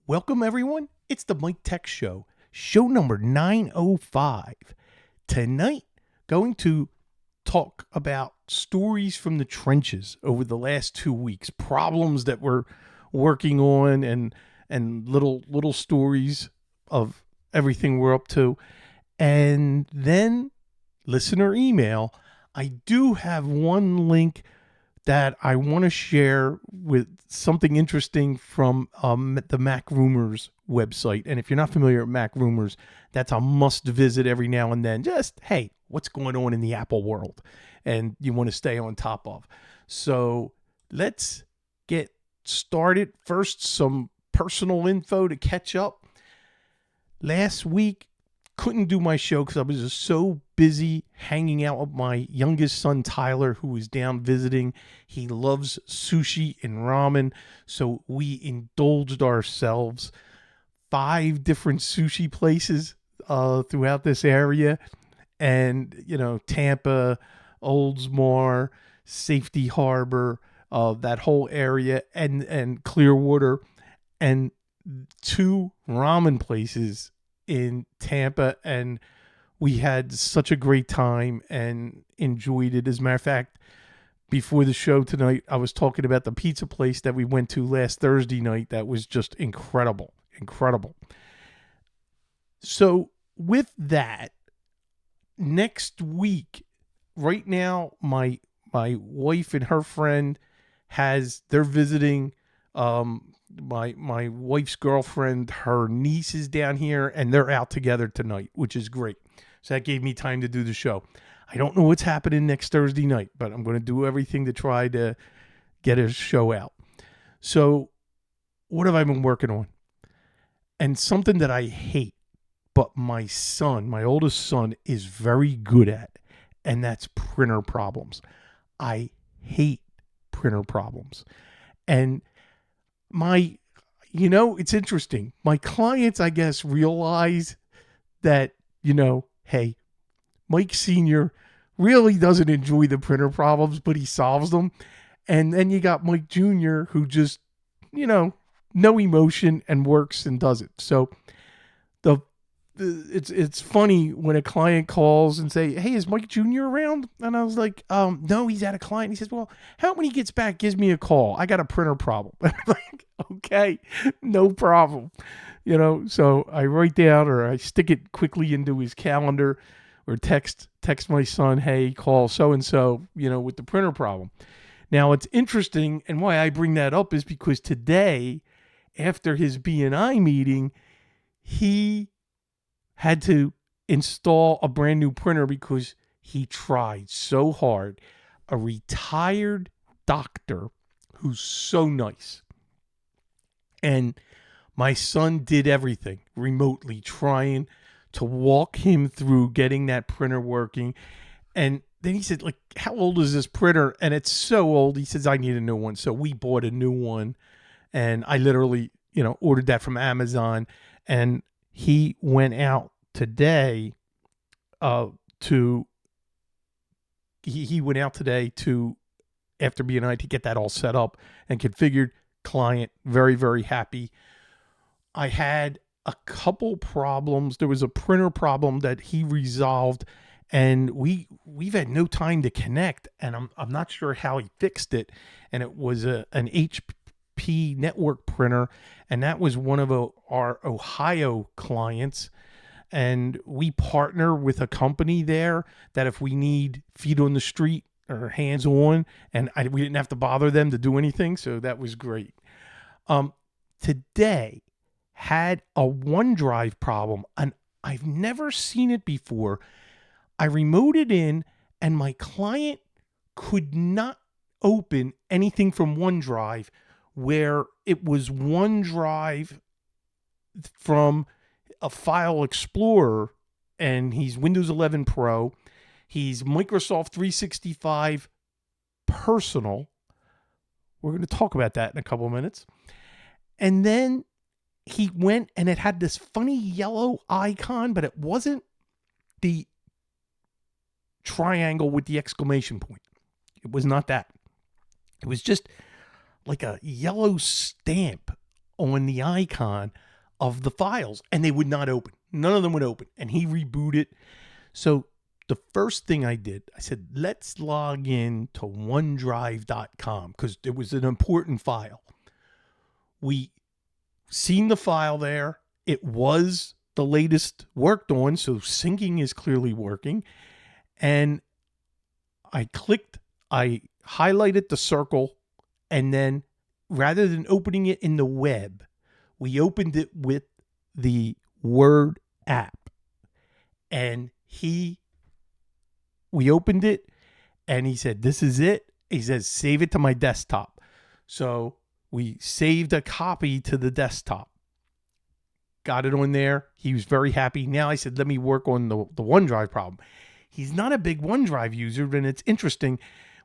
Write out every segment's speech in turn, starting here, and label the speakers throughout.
Speaker 1: Welcome, everyone. It's the Mike Tech Show, show number 905. Tonight, going to talk about stories from the trenches over the last 2 weeks, problems that we're working on, and little stories of everything we're up to. And then listener email. I do have one link that I want to share with something interesting from the Mac Rumors website. And if you're not familiar with Mac Rumors, that's a must visit every now and then. Just, hey, what's going on in the Apple world? And you want to stay on top of. So let's get started. First, some personal info to catch up. Last week, couldn't do my show because I was just so busy hanging out with my youngest son, Tyler, who was down visiting. He loves sushi and ramen, so we indulged ourselves 5 different sushi places throughout this area. And, Tampa, Oldsmar, Safety Harbor, that whole area, and Clearwater, and 2 ramen places in Tampa, and we had such a great time and enjoyed it. As a matter of fact, before the show tonight, I was talking about the pizza place that we went to last Thursday night. That was just incredible. So with that, next week, right now, my wife and her friend they're visiting my wife's girlfriend, her niece is down here, and they're out together tonight, which is great. So that gave me time to do the show. I don't know what's happening next Thursday night, but I'm going to do everything to try to get a show out. So what have I been working on? And something that I hate, but my oldest son, is very good at, and that's printer problems. I hate printer problems. And it's interesting. My clients, I guess, realize that, hey, Mike Sr. really doesn't enjoy the printer problems, but he solves them. And then you got Mike Jr., who just, no emotion and works and does it. So it's funny when a client calls and say, hey, is Mike Jr. around? And I was like, no, he's at a client. He says, well, how when he gets back, gives me a call. I got a printer problem. I'm like, okay, no problem. So I write down, or I stick it quickly into his calendar, or text my son, hey, call so-and-so, with the printer problem. Now, it's interesting, and why I bring that up is because today, after his BNI meeting, he had to install a brand new printer because he tried so hard. A retired doctor who's so nice. And my son did everything remotely, trying to walk him through getting that printer working. And then he said, like, how old is this printer? And it's so old. He says, I need a new one. So we bought a new one. And I literally, ordered that from Amazon. And he went out today he went out today to, after BNI, to get that all set up and configured. Client very, very happy. I had a couple problems. There was a printer problem that he resolved, and we've had no time to connect, and I'm not sure how he fixed it. And it was an HP network printer, and that was one of our Ohio clients. And we partner with a company there that if we need feet on the street or hands on, and we didn't have to bother them to do anything. So that was great. Today had a OneDrive problem, and I've never seen it before. I remoted in, and my client could not open anything from OneDrive, where it was OneDrive from a file explorer, and he's Windows 11 Pro. He's Microsoft 365 Personal. We're going to talk about that in a couple of minutes. And then he went, and it had this funny yellow icon, but it wasn't the triangle with the exclamation point. It was not that. It was just like a yellow stamp on the icon of the files, and they would not open. None of them would open. And he rebooted. So the first thing I did, I said, let's log in to OneDrive.com because it was an important file. We seen the file there. It was the latest worked on, so syncing is clearly working. And I highlighted the circle, and then rather than opening it in the web, we opened it with the Word app. And we opened it, and he said, this is it. He says, save it to my desktop. So we saved a copy to the desktop. Got it on there. He was very happy. Now I said, let me work on the OneDrive problem. He's not a big OneDrive user, and it's interesting.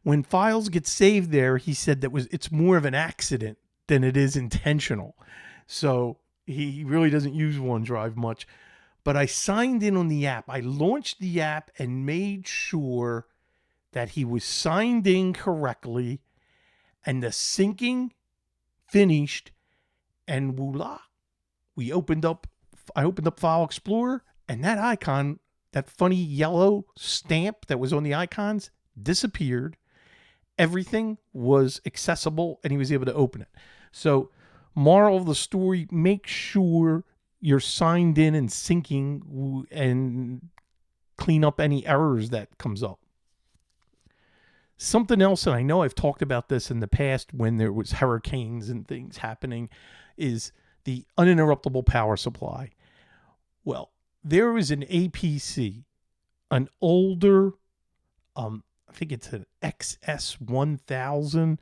Speaker 1: When files get saved there, he said it's more of an accident than it is intentional. So he really doesn't use OneDrive much. But I signed in on the app. I launched the app and made sure that he was signed in correctly, and the syncing finished, and voila. I opened up File Explorer, and that icon, that funny yellow stamp that was on the icons, disappeared. Everything was accessible, and he was able to open it. So, moral of the story, make sure you're signed in and syncing and clean up any errors that comes up. Something else, and I know I've talked about this in the past when there was hurricanes and things happening, is the uninterruptible power supply. Well, there was an APC, an older, I think it's an XS1000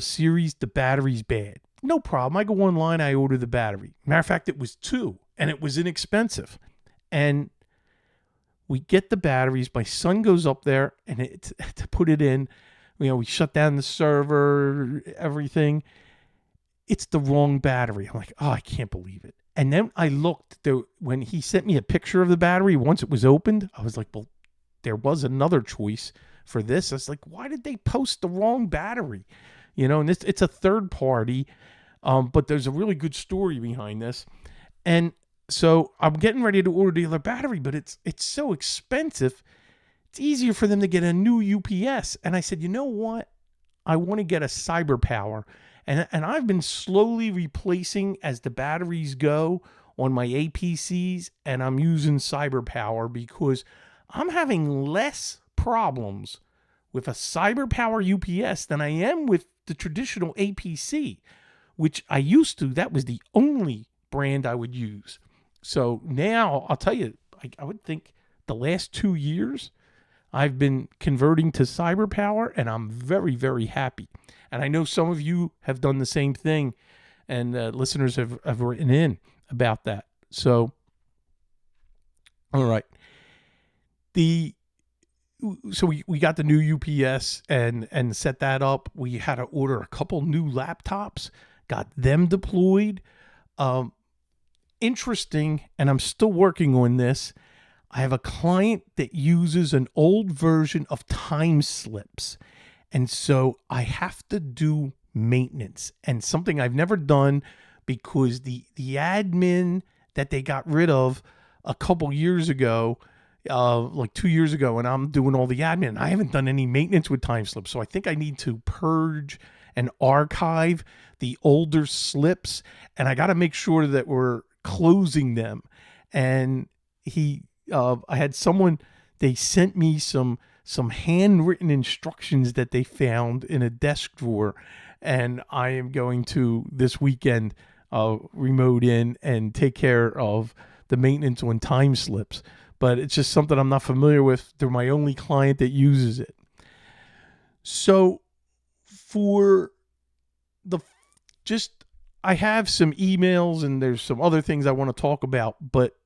Speaker 1: series. The battery's bad. No problem. I go online, I order the battery. Matter of fact, it was 2, and it was inexpensive. And we get the batteries. My son goes up there and to put it in. We shut down the server, everything. It's the wrong battery. I'm like, oh, I can't believe it. And then I looked there when he sent me a picture of the battery. Once it was opened, I was like, well, there was another choice for this. I was like, why did they post the wrong battery? And it's a third party, but there's a really good story behind this. And so I'm getting ready to order the other battery, but it's so expensive. It's easier for them to get a new UPS. And I said, you know what? I want to get a CyberPower. And I've been slowly replacing as the batteries go on my APCs, and I'm using CyberPower because I'm having less problems with a CyberPower UPS than I am with the traditional APC, which I used to. That was the only brand I would use. So now I'll tell you, I would think the last 2 years I've been converting to CyberPower, and I'm very, very happy. And I know some of you have done the same thing, and listeners have written in about that. So, all right. So we got the new UPS and set that up. We had to order a couple new laptops, got them deployed. Interesting, and I'm still working on this. I have a client that uses an old version of time slips. And so I have to do maintenance, and something I've never done because the admin that they got rid of a couple years ago, like 2 years ago, and I'm doing all the admin. I haven't done any maintenance with time slips. So I think I need to purge and archive the older slips, and I got to make sure that we're closing them. And I had someone, they sent me some handwritten instructions that they found in a desk drawer, and I am going to this weekend remote in and take care of the maintenance on time slips. But it's just something I'm not familiar with. They're my only client that uses it. So I have some emails and there's some other things I want to talk about, but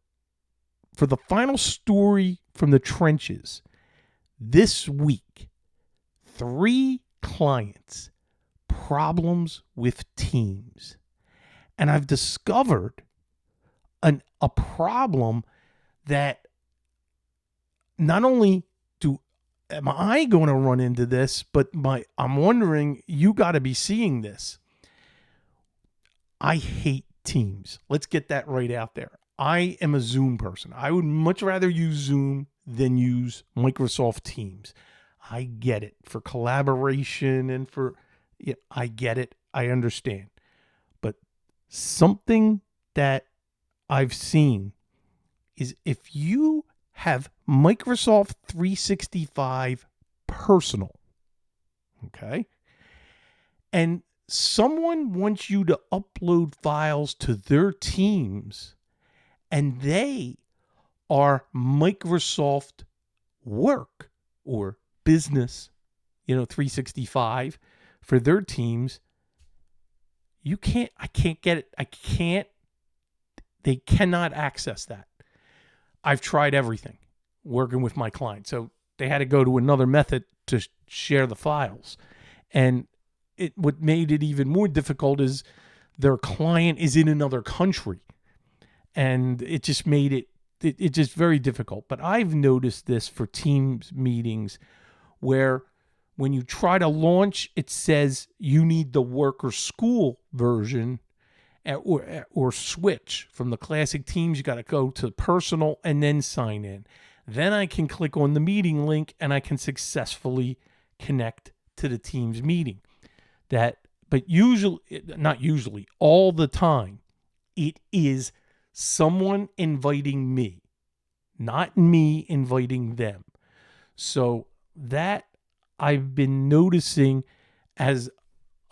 Speaker 1: for the final story from the trenches, this week, 3 clients, problems with Teams. And I've discovered a problem that not only am I going to run into this, but I'm wondering, you got to be seeing this. I hate Teams. Let's get that right out there. I am a Zoom person. I would much rather use Zoom than use Microsoft Teams. I get it for collaboration and for, yeah, I get it. I understand. But something that I've seen is if you have Microsoft 365 personal, okay, and someone wants you to upload files to their Teams and they are Microsoft Work or Business, 365 for their Teams, I can't get it. They cannot access that. I've tried everything working with my client. So they had to go to another method to share the files. And what made it even more difficult is their client is in another country. And it just made it just very difficult. But I've noticed this for Teams meetings where when you try to launch, it says you need the work or school version or switch from the classic Teams. You got to go to personal and then sign in. Then I can click on the meeting link and I can successfully connect to the Teams meeting. But not usually, all the time, it is someone inviting me, not me inviting them. So that I've been noticing as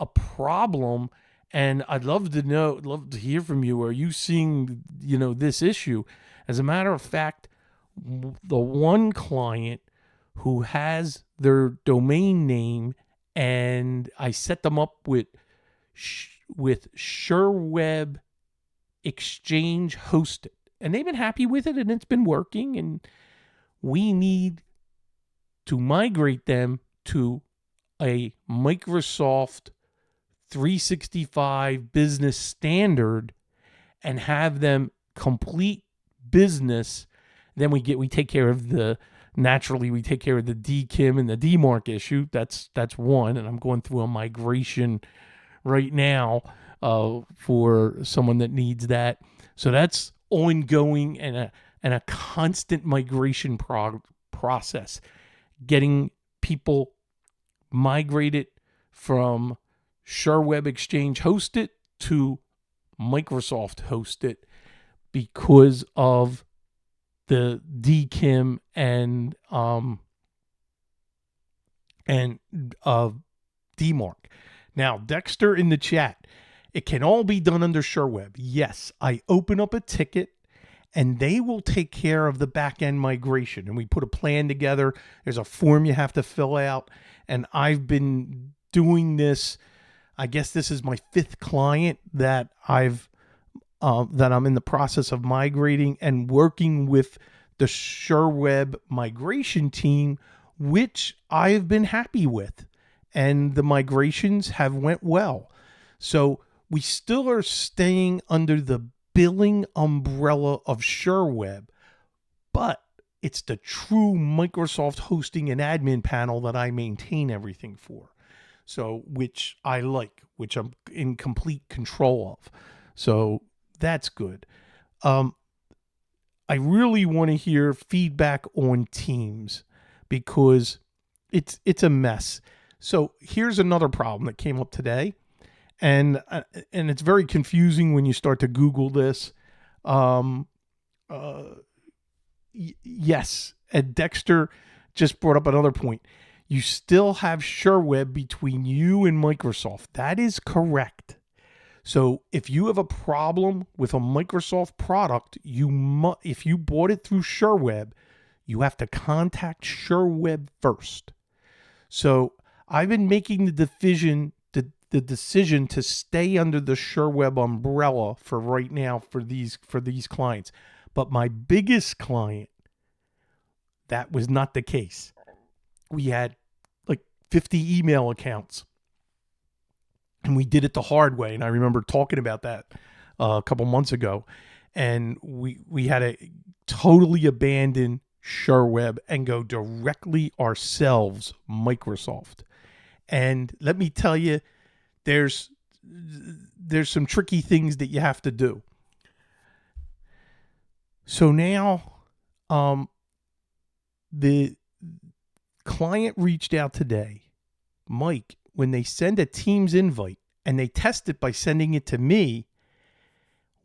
Speaker 1: a problem. And I'd love to hear from you. Are you seeing, this issue? As a matter of fact, the one client who has their domain name, and I set them up with SureWeb Exchange hosted, and they've been happy with it, and it's been working. And we need to migrate them to a Microsoft 365 business standard and have them complete business. Then we take care of the DKIM and the DMARC issue. That's one. And I'm going through a migration right now for someone that needs that. So that's ongoing and a constant migration process, getting people migrated from SureWeb Exchange hosted to Microsoft hosted because of the DKIM and DMARC. Now, Dexter in the chat, it can all be done under SureWeb. Yes, I open up a ticket and they will take care of the back-end migration. And we put a plan together. There's a form you have to fill out. And I've been doing this. I guess this is my 5th client that that I'm in the process of migrating and working with the SureWeb migration team, which I've been happy with. And the migrations have went well. So we still are staying under the billing umbrella of SureWeb, but it's the true Microsoft hosting and admin panel that I maintain everything for. So, which I like, which I'm in complete control of. So that's good. I really want to hear feedback on Teams because it's a mess. So here's another problem that came up today. And it's very confusing when you start to Google this. Yes, Ed Dexter just brought up another point. You still have SureWeb between you and Microsoft. That is correct. So if you have a problem with a Microsoft product, if you bought it through SureWeb, you have to contact SureWeb first. So I've been making the decision to stay under the SureWeb umbrella for right now for these clients. But my biggest client, that was not the case. We had like 50 email accounts, and we did it the hard way. And I remember talking about that a couple months ago, and we had to totally abandon SureWeb and go directly ourselves, Microsoft. And let me tell you, there's there's some tricky things that you have to do. So now, the client reached out today, Mike, when they send a Teams invite and they test it by sending it to me,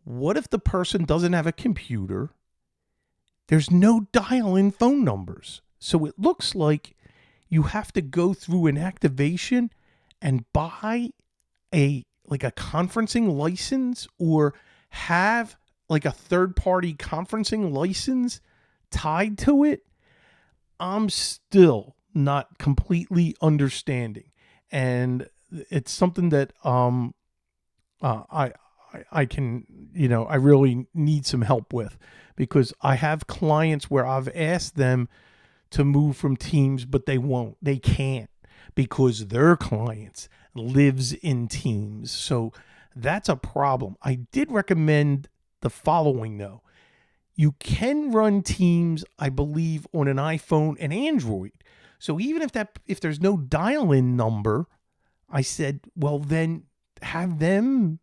Speaker 1: what if the person doesn't have a computer? There's no dial-in phone numbers. So it looks like you have to go through an activation and buy a conferencing license, or have like a third-party conferencing license tied to it. I'm still not completely understanding, and it's something that I can, I really need some help with, because I have clients where I've asked them to move from Teams, but they can't, because their clients lives in Teams. So that's a problem. I did recommend the following though. You can run Teams, I believe, on an iPhone and Android. So even if there's no dial-in number, I said, well, then have them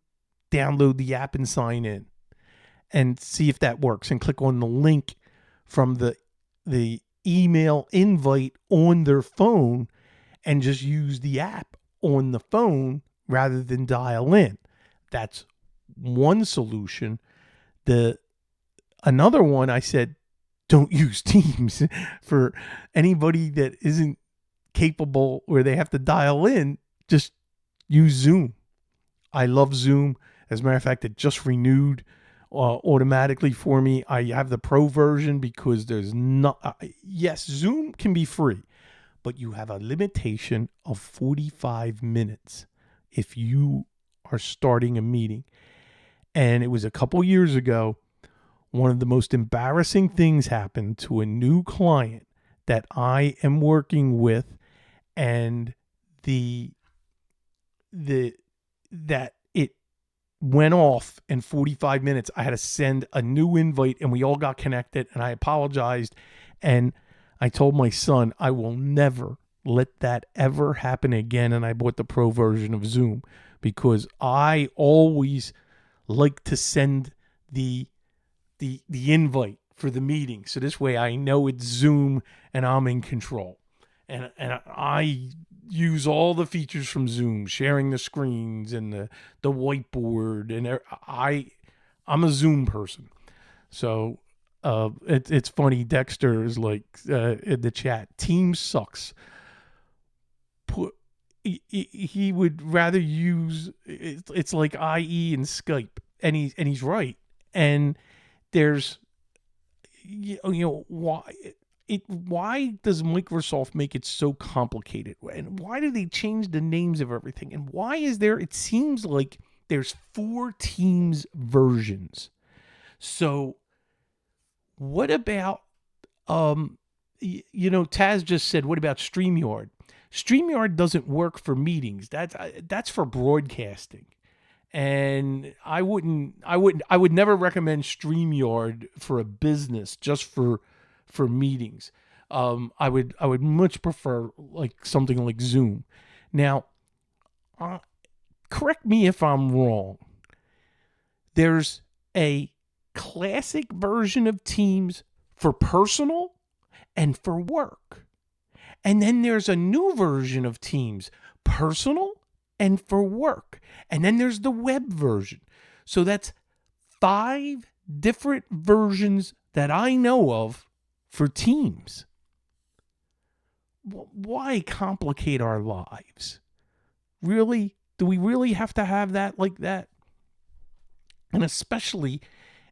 Speaker 1: download the app and sign in and see if that works, and click on the link from the email invite on their phone and just use the app on the phone rather than dial in. That's one solution. Another one, I said, don't use Teams. For anybody that isn't capable where they have to dial in, just use Zoom. I love Zoom. As a matter of fact, it just renewed automatically for me. I have the pro version because there's not, yes, Zoom can be free, but you have a limitation of 45 minutes if you are starting a meeting. And it was a couple years ago, one of the most embarrassing things happened to a new client that I am working with, and that it went off in 45 minutes. I had to send a new invite, and we all got connected, and I apologized. And I told my son, I will never let that ever happen again. And I bought the pro version of Zoom, because I always like to send the invite for the meeting. So this way I know it's Zoom and I'm in control. And I use all the features from Zoom, sharing the screens and the whiteboard, and I'm a Zoom person. So it's funny. Dexter is like in the chat, Teams sucks. He would rather use it's like IE and Skype, and he's right. And there's why does Microsoft make it so complicated? And why do they change the names of everything? And why is there, it seems like there's 4 Teams versions. So what about, Taz just said, what about StreamYard? StreamYard doesn't work for meetings. That's for broadcasting. And I would never recommend StreamYard for a business, just for meetings. I would much prefer like something like Zoom. Now, correct me if I'm wrong. There's a classic version of Teams for personal and for work. And then there's a new version of Teams, personal and for work. And then there's the web version. So that's 5 different versions that I know of for Teams. Why complicate our lives? Really? Do we really have to have that like that? And especially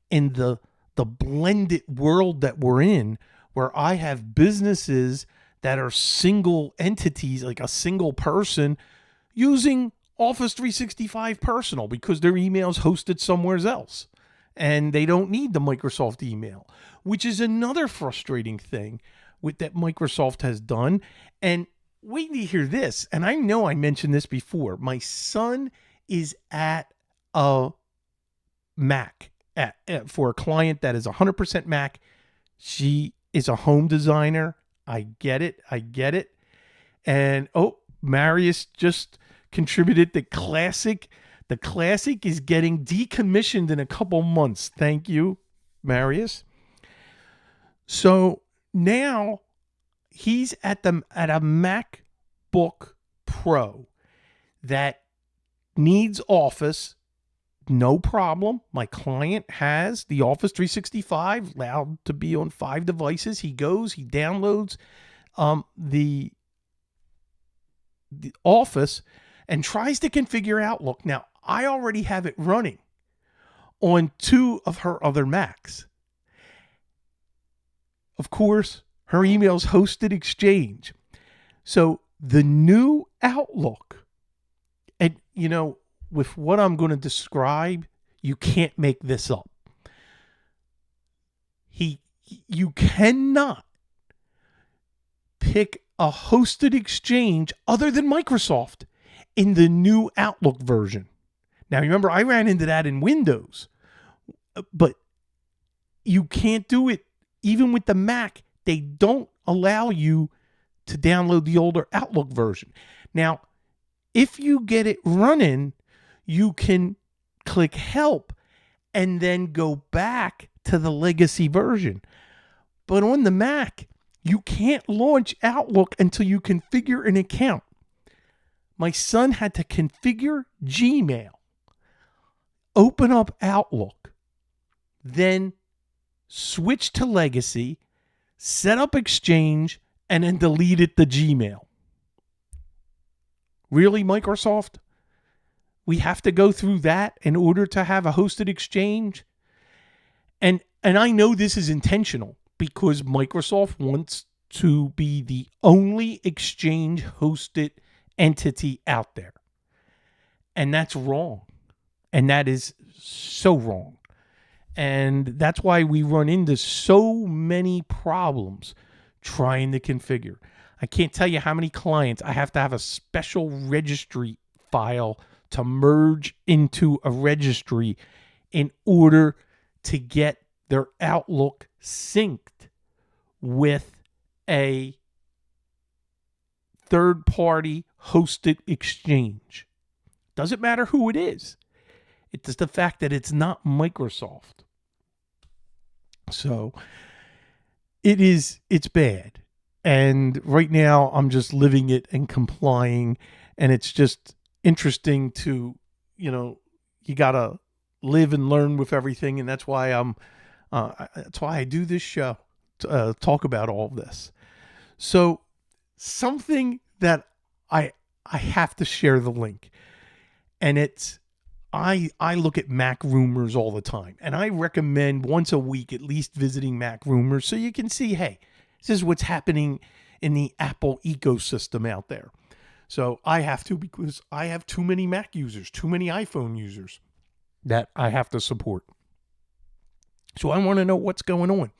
Speaker 1: in the blended world that we're in, where I have businesses that are single entities, like a single person, using Office 365 Personal because their email's hosted somewhere else. And they don't need the Microsoft email, which is another frustrating thing that Microsoft has done. And wait to hear this. And I know I mentioned this before. My son is at a Mac for a client that is 100% Mac. She is a home designer. I get it. And Marius just contributed the classic The Classic is getting decommissioned in a couple months. Thank you, Marius. So now he's at a MacBook Pro that needs Office. No problem. My client has the Office 365 allowed to be on 5 devices. He goes, he downloads the Office and tries to configure Outlook. Now, I already have it running on 2 of her other Macs. Of course, her email's hosted Exchange. So the new Outlook, and with what I'm going to describe, you can't make this up. You cannot pick a hosted Exchange other than Microsoft in the new Outlook version. Now, remember, I ran into that in Windows, but you can't do it. Even with the Mac, they don't allow you to download the older Outlook version. Now, if you get it running, you can click Help and then go back to the legacy version. But on the Mac, you can't launch Outlook until you configure an account. My son had to configure Gmail, open up Outlook, then switch to legacy, set up Exchange, and then deleted the Gmail. Really, Microsoft? We have to go through that in order to have a hosted Exchange? And I know this is intentional because Microsoft wants to be the only Exchange hosted entity out there. And that's wrong. And that is so wrong. And that's why we run into so many problems trying to configure. I can't tell you how many clients I have to have a special registry file to merge into a registry in order to get their Outlook synced with a third-party hosted Exchange. Doesn't matter who it is. It's just the fact that it's not Microsoft. So it's bad. And right now I'm just living it and complying. And it's just interesting to, you gotta live and learn with everything. And that's why that's why I do this show, to talk about all of this. So something that I have to share the link, and it's, I look at Mac Rumors all the time, and I recommend once a week at least visiting Mac Rumors so you can see, hey, this is what's happening in the Apple ecosystem out there. So I have to, because I have too many Mac users, too many iPhone users that I have to support. So I want to know what's going on.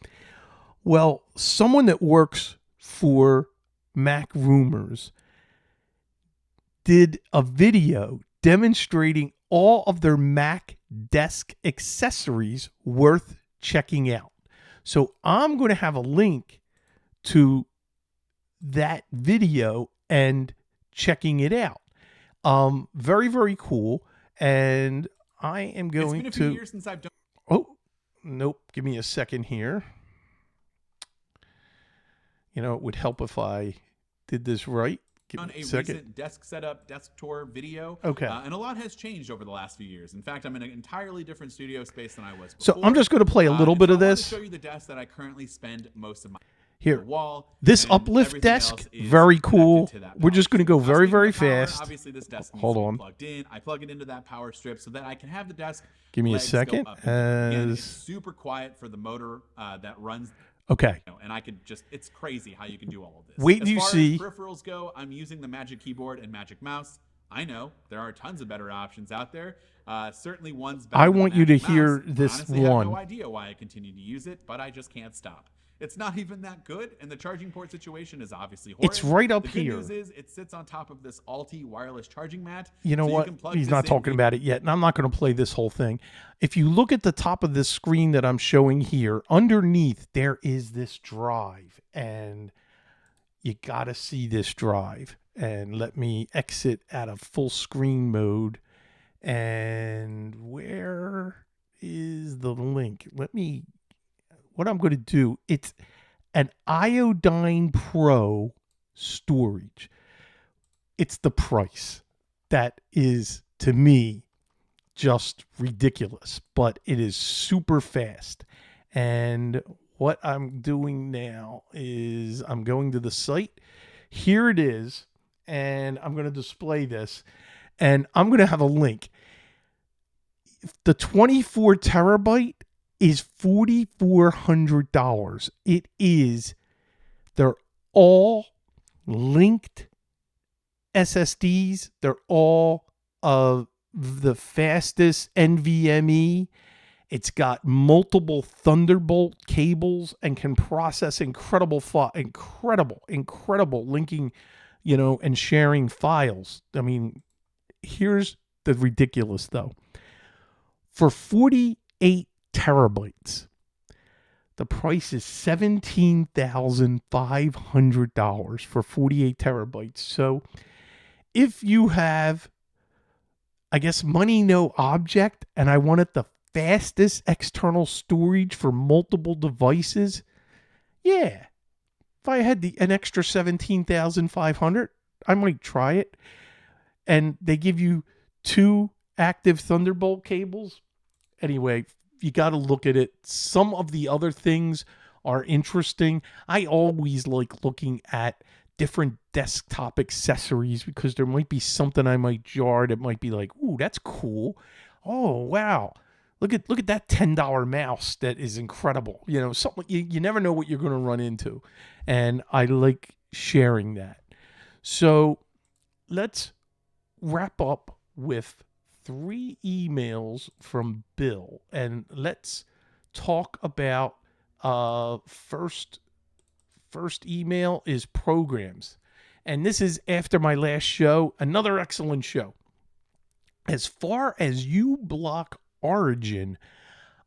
Speaker 1: Well, someone that works for Mac Rumors did a video demonstrating all of their Mac desk accessories worth checking out. So I'm going to have a link to that video and checking it out. Very, very cool. And I am going to...
Speaker 2: It's been a few years since I've done...
Speaker 1: Oh, nope. Give me a second here. It would help if I did this right.
Speaker 2: On a recent desk setup, desk tour video.
Speaker 1: Okay.
Speaker 2: And a lot has changed over the last few years. In fact, I'm in an entirely different studio space than I was before.
Speaker 1: So I'm just going to play a little bit of this.
Speaker 2: I want to show you the desk that I currently spend most of my
Speaker 1: here.
Speaker 2: Wall.
Speaker 1: This uplift desk, very cool. We're just going to go very, very fast.
Speaker 2: Obviously, this desk
Speaker 1: Hold on.
Speaker 2: Plugged in. I plug it into that power strip so that I can have the desk.
Speaker 1: Give me a second.
Speaker 2: And it's super quiet for the motor that runs.
Speaker 1: Okay.
Speaker 2: And I could just, it's crazy how you can do all of this.
Speaker 1: Wait till you see.
Speaker 2: As far as peripherals go, I'm using the Magic Keyboard and Magic Mouse. I know there are tons of better options out there. Certainly one's better.
Speaker 1: I want you to
Speaker 2: Magic
Speaker 1: hear
Speaker 2: Mouse.
Speaker 1: this
Speaker 2: Honestly,
Speaker 1: one.
Speaker 2: I have no idea why I continue to use it, but I just can't stop. It's not even that good, and the charging port situation is obviously horrid.
Speaker 1: It's right up
Speaker 2: the
Speaker 1: here.
Speaker 2: The good news is it sits on top of this Alti wireless charging mat.
Speaker 1: You know what? He's not talking about it yet, and I'm not going to play this whole thing. If you look at the top of this screen that I'm showing here, underneath there is this drive, and you got to see this drive. And let me exit out of full screen mode And where is the link? What I'm going to do, it's an Iodine Pro storage. It's the price that is, to me, just ridiculous, but it is super fast. And what I'm doing now is I'm going to the site. Here it is. And I'm going to display this. And I'm going to have a link. The 24 terabyte is $4,400. They're all linked SSDs. They're all of the fastest NVMe. It's got multiple Thunderbolt cables and can process incredible linking, and sharing files. I mean, here's the ridiculous though. For 48 terabytes, the price is $17,500 for 48 terabytes. So if you have, I guess, money no object, and I wanted the fastest external storage for multiple devices, yeah, if I had an extra 17,500, I might try it. And they give you 2 active Thunderbolt cables. Anyway, you got to look at it. Some of the other things are interesting. I always like looking at different desktop accessories because there might be something I might jar that might be like, ooh, that's cool. Oh, wow. Look at that $10 mouse that is incredible. Something you never know what you're going to run into. And I like sharing that. So let's wrap up with 3 emails from Bill, and let's talk about first email is programs. And this is after my last show, another excellent show. As far as uBlock Origin,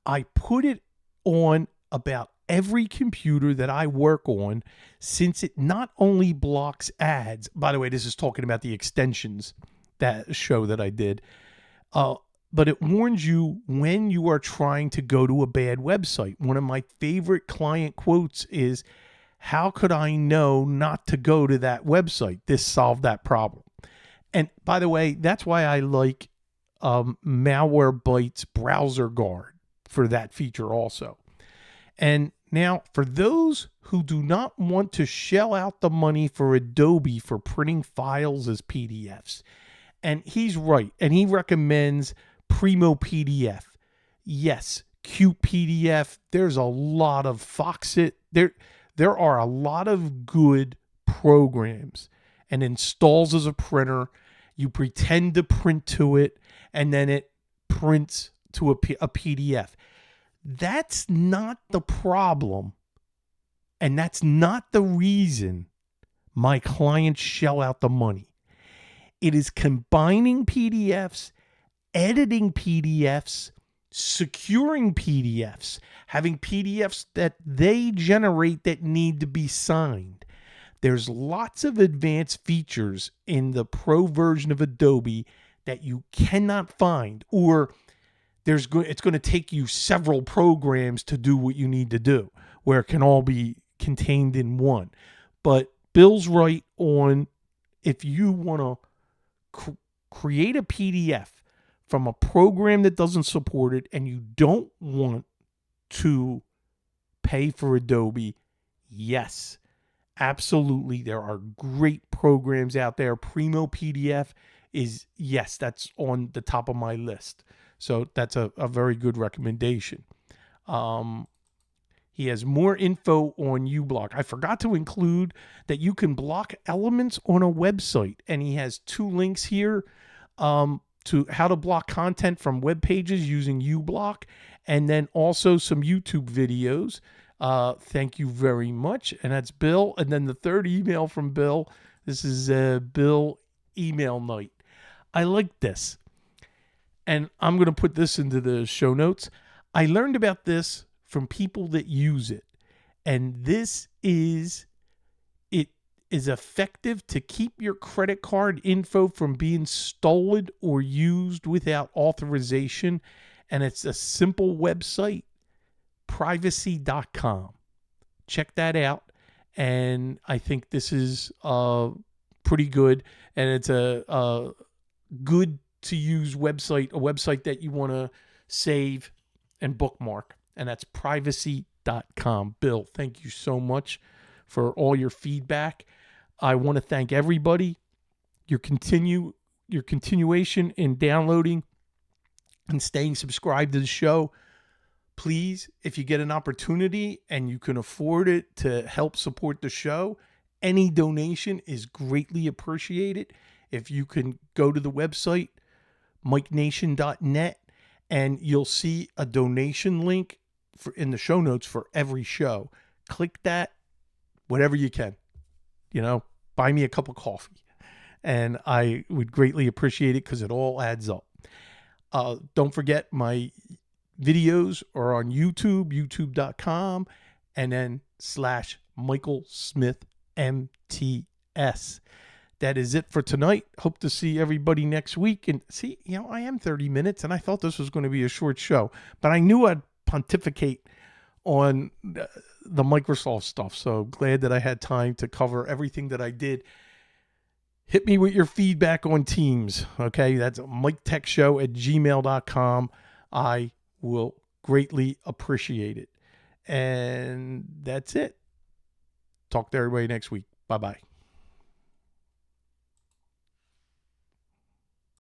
Speaker 1: I put it on about every computer that I work on, since it not only blocks ads. By the way, this is talking about the extensions, that show that I did. But it warns you when you are trying to go to a bad website. One of my favorite client quotes is, how could I know not to go to that website? This solved that problem. And by the way, that's why I like Malwarebytes Browser Guard for that feature also. And now, for those who do not want to shell out the money for Adobe for printing files as PDFs, and he's right, and he recommends Primo PDF. Yes, Cute PDF. There's a lot of Foxit. There are a lot of good programs, and installs as a printer. You pretend to print to it, and then it prints to a PDF. That's not the problem, and that's not the reason my clients shell out the money. It is combining PDFs, editing PDFs, securing PDFs, having PDFs that they generate that need to be signed. There's lots of advanced features in the Pro version of Adobe that you cannot find, or it's going to take you several programs to do what you need to do, where it can all be contained in one. But Bill's right on, if you want to create a PDF from a program that doesn't support it and you don't want to pay for Adobe, yes, absolutely, there are great programs out there. Primo PDF is, yes, that's on the top of my list. So that's a very good recommendation. He has more info on uBlock. I forgot to include that you can block elements on a website, and he has 2 links here to how to block content from web pages using uBlock, and then also some YouTube videos. Thank you very much. And that's Bill. And then the third email from Bill. This is Bill Email Night. I like this, and I'm going to put this into the show notes. I learned about this from people that use it, and this is it. is effective to keep your credit card info from being stolen or used without authorization. And it's a simple website, privacy.com. Check that out. And I think this is pretty good. And it's a good to use website, a website that you want to save and bookmark. And that's privacy.com. Bill, thank you so much for all your feedback. I want to thank everybody, your continuation in downloading and staying subscribed to the show. Please, if you get an opportunity and you can afford it to help support the show, any donation is greatly appreciated. If you can go to the website, MikeNation.net, and you'll see a donation link in the show notes for every show. Click that, whatever you can. Buy me a cup of coffee. And I would greatly appreciate it because it all adds up. Don't forget my videos are on YouTube, youtube.com, and then /Michael Smith MTS. That is it for tonight. Hope to see everybody next week. And see, I am 30 minutes, and I thought this was going to be a short show, but I knew I'd pontificate on the Microsoft stuff. So glad that I had time to cover everything that I did. Hit me with your feedback on Teams. Okay, that's MikeTechShow@gmail.com. I will greatly appreciate it. And that's it. Talk to everybody next week. Bye-bye.